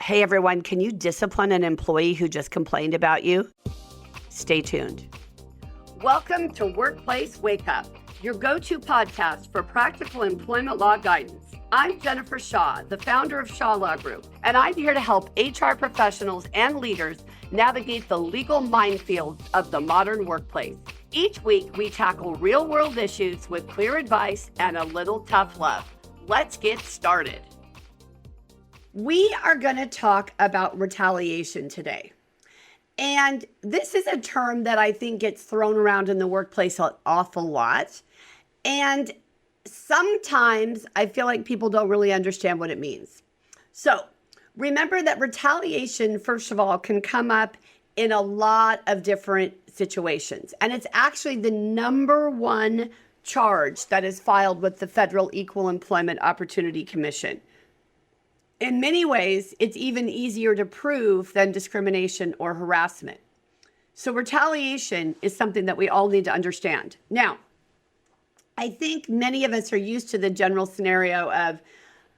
Hey everyone, can you discipline an employee who just complained about you? Stay tuned. Welcome to Workplace Wake Up, your go-to podcast for practical employment law guidance. I'm Jennifer Shaw, the founder of Shaw Law Group, and I'm here to help HR professionals and leaders navigate the legal minefield of the modern workplace. Each week, we tackle real-world issues with clear advice and a little tough love. Let's get started. We are going to talk about retaliation today. And this is a term that I think gets thrown around in the workplace an awful lot. And sometimes I feel like people don't really understand what it means. So remember that retaliation, first of all, can come up in a lot of different situations. And it's actually the number one charge that is filed with the Federal Equal Employment Opportunity Commission. In many ways, it's even easier to prove than discrimination or harassment. So retaliation is something that we all need to understand. Now, I think many of us are used to the general scenario of,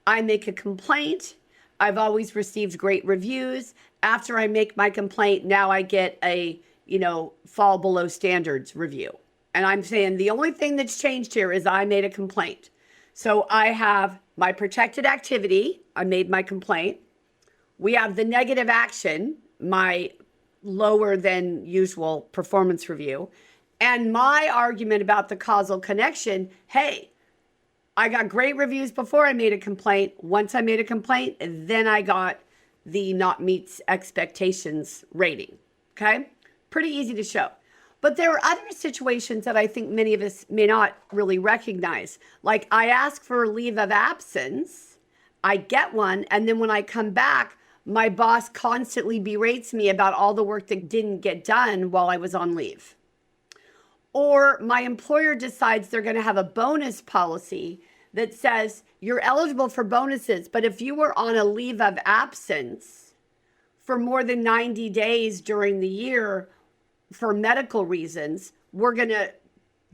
I make a complaint, I've always received great reviews. After I make my complaint, now I get a, fall below standards review. And I'm saying the only thing that's changed here is I made a complaint. So I have my protected activity, I made my complaint. We have the negative action, my lower than usual performance review. And my argument about the causal connection, hey, I got great reviews before I made a complaint. Once I made a complaint, then I got the not meets expectations rating, okay? Pretty easy to show. But there are other situations that I think many of us may not really recognize. Like I ask for a leave of absence, I get one, and then when I come back, my boss constantly berates me about all the work that didn't get done while I was on leave. Or my employer decides they're going to have a bonus policy that says you're eligible for bonuses, but if you were on a leave of absence for more than 90 days during the year, for medical reasons, we're going to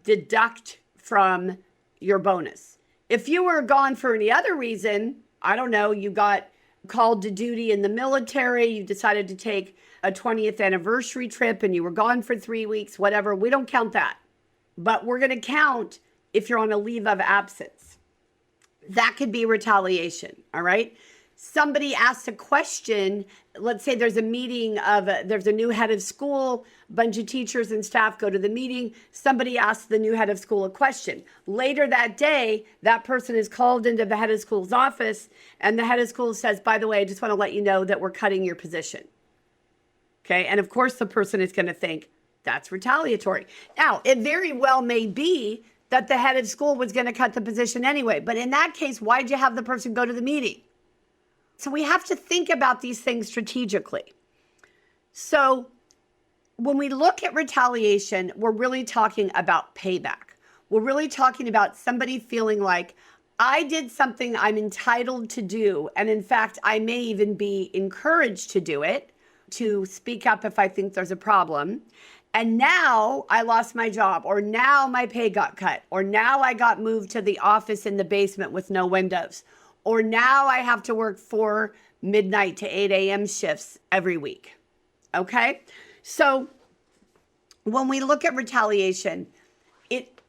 deduct from your bonus. If you were gone for any other reason, I don't know, you got called to duty in the military, you decided to take a 20th anniversary trip and you were gone for 3 weeks, whatever, we don't count that. But we're going to count if you're on a leave of absence. That could be retaliation, all right? Somebody asks a question, let's say there's a meeting there's a new head of school, a bunch of teachers and staff go to the meeting, somebody asks the new head of school a question. Later that day, that person is called into the head of school's office and the head of school says, by the way, I just want to let you know that we're cutting your position. Okay, and of course the person is going to think that's retaliatory. Now, it very well may be that the head of school was going to cut the position anyway, but in that case, why'd you have the person go to the meeting? So we have to think about these things strategically. So when we look at retaliation, we're really talking about payback. We're really talking about somebody feeling like I did something I'm entitled to do. And in fact, I may even be encouraged to do it, to speak up if I think there's a problem. And now I lost my job, or now my pay got cut, or now I got moved to the office in the basement with no windows. Or now I have to work 4 midnight to 8 a.m. shifts every week, okay? So when we look at retaliation, it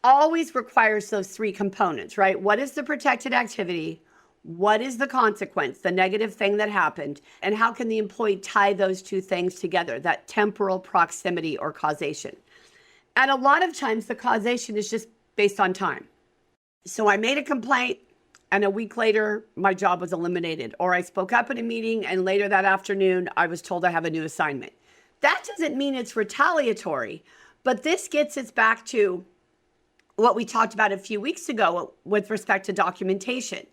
always requires those 3 components, right? What is the protected activity? What is the consequence, the negative thing that happened? And how can the employee tie those 2 things together, that temporal proximity or causation? And a lot of times the causation is just based on time. So I made a complaint, and a week later, my job was eliminated. Or I spoke up in a meeting, and later that afternoon, I was told I have a new assignment. That doesn't mean it's retaliatory, but this gets us back to what we talked about a few weeks ago with respect to documentation.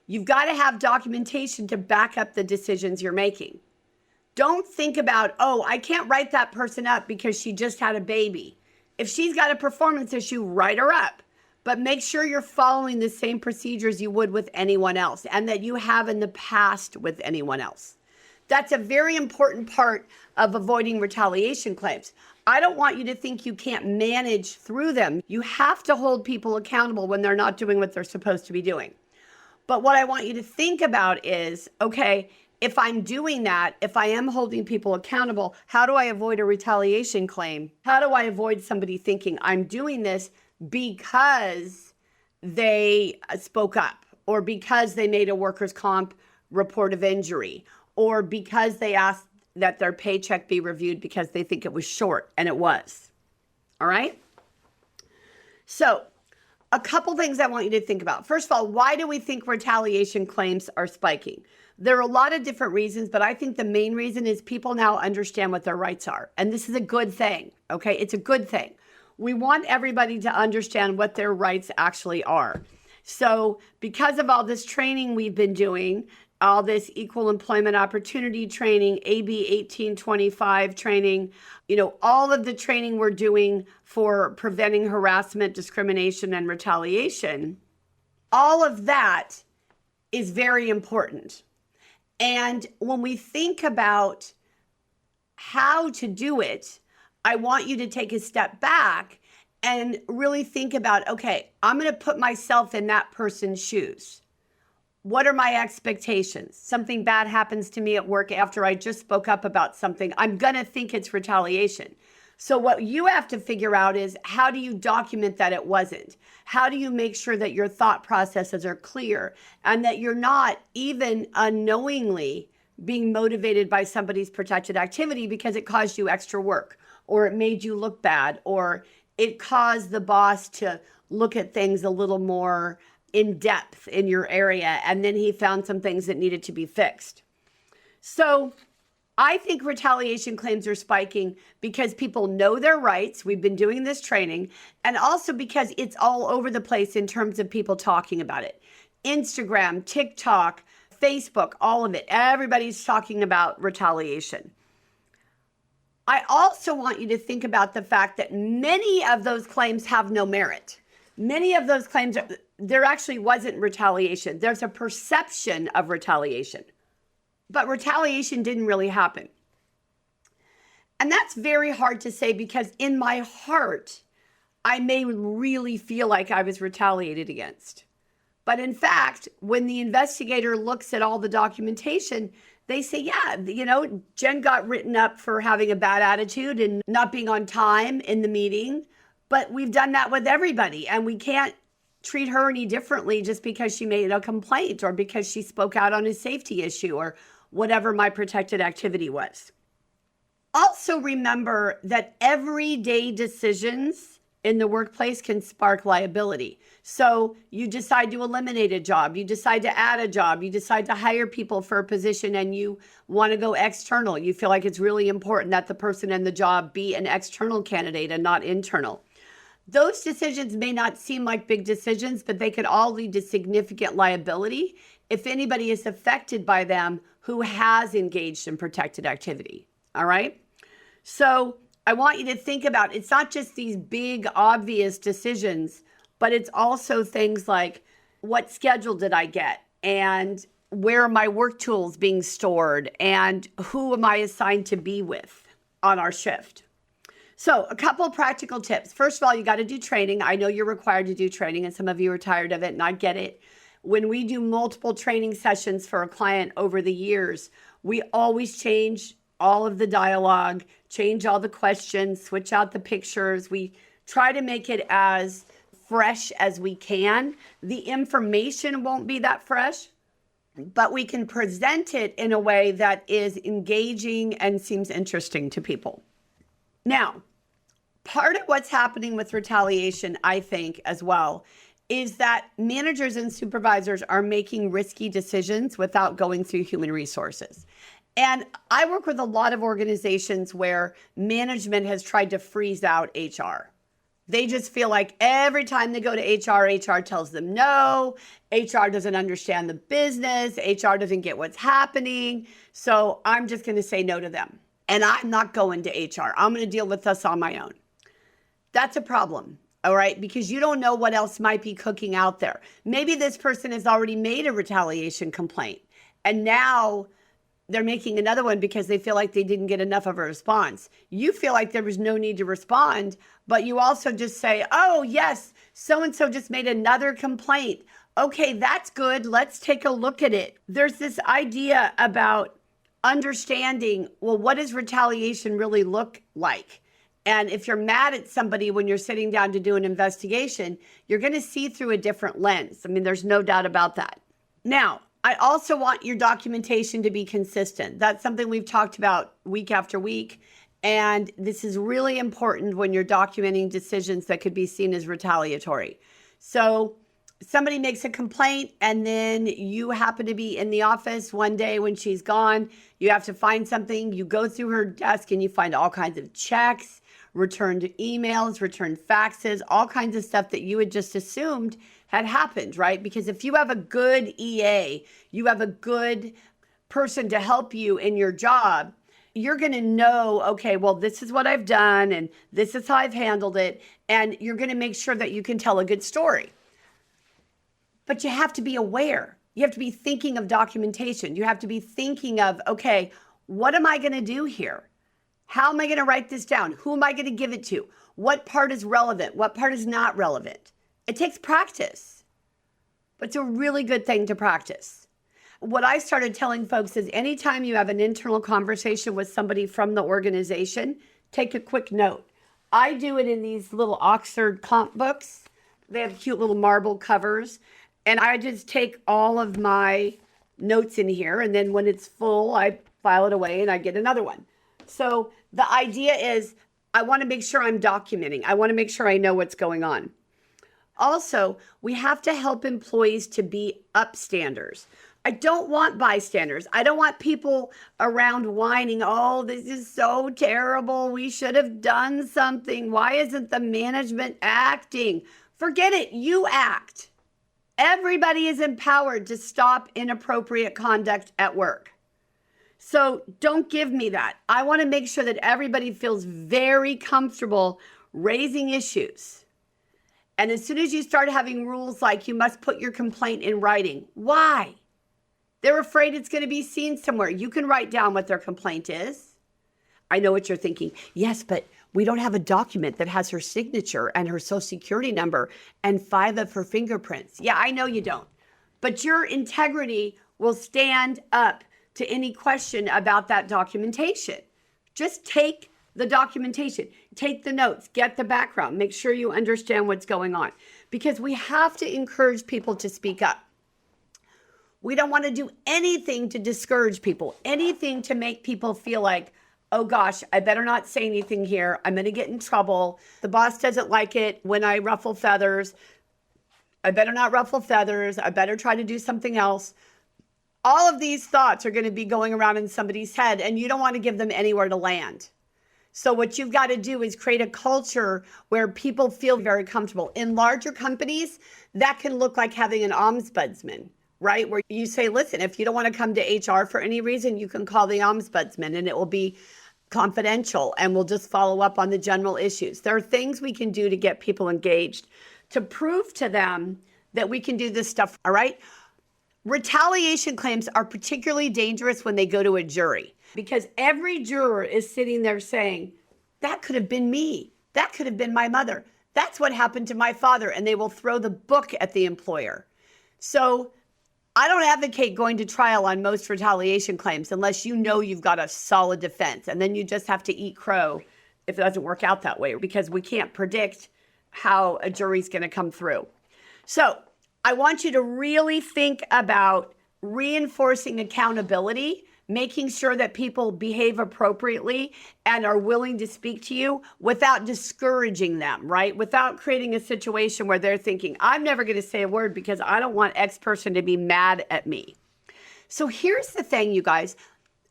You've got to have documentation to back up the decisions you're making. Don't think about, oh, I can't write that person up because she just had a baby. If she's got a performance issue, write her up. But make sure you're following the same procedures you would with anyone else and that you have in the past with anyone else. That's a very important part of avoiding retaliation claims. I don't want you to think you can't manage through them. You have to hold people accountable when they're not doing what they're supposed to be doing. But what I want you to think about is, okay, if I'm doing that, if I am holding people accountable, how do I avoid a retaliation claim? How do I avoid somebody thinking I'm doing this because they spoke up, or because they made a workers' comp report of injury, or because they asked that their paycheck be reviewed because they think it was short, and it was. All right? So, a couple things I want you to think about. First of all, why do we think retaliation claims are spiking? There are a lot of different reasons, but I think the main reason is people now understand what their rights are. And this is a good thing, okay? It's a good thing. We want everybody to understand what their rights actually are. So because of all this training we've been doing, all this equal employment opportunity training, AB 1825 training, all of the training we're doing for preventing harassment, discrimination, and retaliation, all of that is very important. And when we think about how to do it, I want you to take a step back and really think about, okay, I'm going to put myself in that person's shoes. What are my expectations? Something bad happens to me at work after I just spoke up about something. I'm going to think it's retaliation. So what you have to figure out is, how do you document that it wasn't? How do you make sure that your thought processes are clear and that you're not even unknowingly being motivated by somebody's protected activity because it caused you extra work, or it made you look bad, or it caused the boss to look at things a little more in depth in your area, and then he found some things that needed to be fixed. So I think retaliation claims are spiking because people know their rights. We've been doing this training, and also because it's all over the place in terms of people talking about it. Instagram, TikTok, Facebook, all of it. Everybody's talking about retaliation. I also want you to think about the fact that many of those claims have no merit. Many of those claims, there actually wasn't retaliation. There's a perception of retaliation. But retaliation didn't really happen. And that's very hard to say, because in my heart, I may really feel like I was retaliated against. But in fact, when the investigator looks at all the documentation, they say, yeah, Jen got written up for having a bad attitude and not being on time in the meeting. But we've done that with everybody, and we can't treat her any differently just because she made a complaint, or because she spoke out on a safety issue, or whatever my protected activity was. Also remember that everyday decisions in the workplace can spark liability. So you decide to eliminate a job, you decide to add a job, you decide to hire people for a position, and you want to go external. You feel like it's really important that the person in the job be an external candidate and not internal. Those decisions may not seem like big decisions, but they could all lead to significant liability if anybody is affected by them who has engaged in protected activity. All right? So I want you to think about, it's not just these big, obvious decisions, but it's also things like, what schedule did I get? And where are my work tools being stored? And who am I assigned to be with on our shift? So a couple of practical tips. First of all, you got to do training. I know you're required to do training, and some of you are tired of it, and I get it. When we do multiple training sessions for a client over the years, we always change all of the dialogue, change all the questions, switch out the pictures. We try to make it as fresh as we can. The information won't be that fresh, but we can present it in a way that is engaging and seems interesting to people. Now, part of what's happening with retaliation, I think, as well, is that managers and supervisors are making risky decisions without going through human resources. And I work with a lot of organizations where management has tried to freeze out HR. They just feel like every time they go to HR tells them no, HR doesn't understand the business, HR doesn't get what's happening, so I'm just going to say no to them. And I'm not going to HR. I'm going to deal with this on my own. That's a problem, all right? Because you don't know what else might be cooking out there. Maybe this person has already made a retaliation complaint, and now they're making another one because they feel like they didn't get enough of a response. You feel like there was no need to respond, but you also just say, oh, yes, so-and-so just made another complaint. Okay, that's good. Let's take a look at it. There's this idea about understanding, well, what does retaliation really look like? And if you're mad at somebody when you're sitting down to do an investigation, you're going to see through a different lens. I mean, there's no doubt about that. Now, I also want your documentation to be consistent. That's something we've talked about week after week. And this is really important when you're documenting decisions that could be seen as retaliatory. So somebody makes a complaint and then you happen to be in the office one day when she's gone. You have to find something. You go through her desk and you find all kinds of checks, returned emails, returned faxes, all kinds of stuff that you had just assumed had happened, right? Because if you have a good EA, you have a good person to help you in your job, you're going to know, okay, well, this is what I've done and this is how I've handled it. And you're going to make sure that you can tell a good story. But you have to be aware. You have to be thinking of documentation. You have to be thinking of, okay, what am I going to do here? How am I going to write this down? Who am I going to give it to? What part is relevant? What part is not relevant? It takes practice, but it's a really good thing to practice. What I started telling folks is anytime you have an internal conversation with somebody from the organization, take a quick note. I do it in these little Oxford comp books. They have cute little marble covers. And I just take all of my notes in here. And then when it's full, I file it away and I get another one. So the idea is I want to make sure I'm documenting. I want to make sure I know what's going on. Also, we have to help employees to be upstanders. I don't want bystanders. I don't want people around whining, oh, this is so terrible. We should have done something. Why isn't the management acting? Forget it. You act. Everybody is empowered to stop inappropriate conduct at work. So don't give me that. I want to make sure that everybody feels very comfortable raising issues. And as soon as you start having rules like you must put your complaint in writing, why? They're afraid it's going to be seen somewhere. You can write down what their complaint is. I know what you're thinking. Yes, but we don't have a document that has her signature and her social security number and 5 of her fingerprints. Yeah, I know you don't. But your integrity will stand up to any question about that documentation. Just take the documentation, take the notes, get the background, make sure you understand what's going on. Because we have to encourage people to speak up. We don't want to do anything to discourage people, anything to make people feel like, oh gosh, I better not say anything here. I'm going to get in trouble. The boss doesn't like it when I ruffle feathers. I better not ruffle feathers. I better try to do something else. All of these thoughts are going to be going around in somebody's head, and you don't want to give them anywhere to land. So what you've got to do is create a culture where people feel very comfortable. In larger companies, that can look like having an ombudsman, right? Where you say, listen, if you don't want to come to HR for any reason, you can call the ombudsman and it will be confidential and we'll just follow up on the general issues. There are things we can do to get people engaged, to prove to them that we can do this stuff, all right? Retaliation claims are particularly dangerous when they go to a jury because every juror is sitting there saying, that could have been me. That could have been my mother. That's what happened to my father. And they will throw the book at the employer. So I don't advocate going to trial on most retaliation claims unless you know you've got a solid defense. And then you just have to eat crow if it doesn't work out that way because we can't predict how a jury's going to come through. So I want you to really think about reinforcing accountability, making sure that people behave appropriately and are willing to speak to you without discouraging them, right? Without creating a situation where they're thinking, I'm never going to say a word because I don't want X person to be mad at me. So here's the thing, you guys.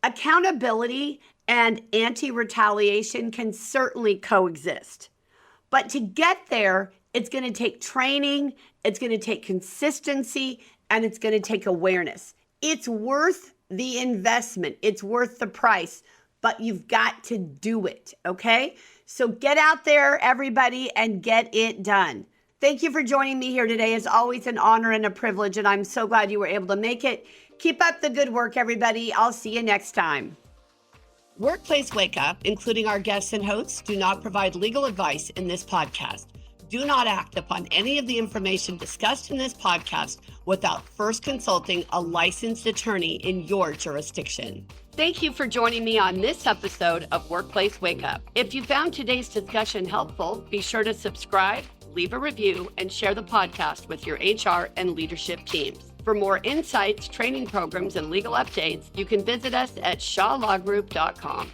Accountability and anti-retaliation can certainly coexist. But to get there, it's going to take training, it's going to take consistency, and it's going to take awareness. It's worth the investment. It's worth the price, but you've got to do it, okay? So get out there, everybody, and get it done. Thank you for joining me here today. It's always an honor and a privilege, and I'm so glad you were able to make it. Keep up the good work, everybody. I'll see you next time. Workplace Wake Up, including our guests and hosts, do not provide legal advice in this podcast. Do not act upon any of the information discussed in this podcast without first consulting a licensed attorney in your jurisdiction. Thank you for joining me on this episode of Workplace Wake Up. If you found today's discussion helpful, be sure to subscribe, leave a review, and share the podcast with your HR and leadership teams. For more insights, training programs, and legal updates, you can visit us at shawlawgroup.com.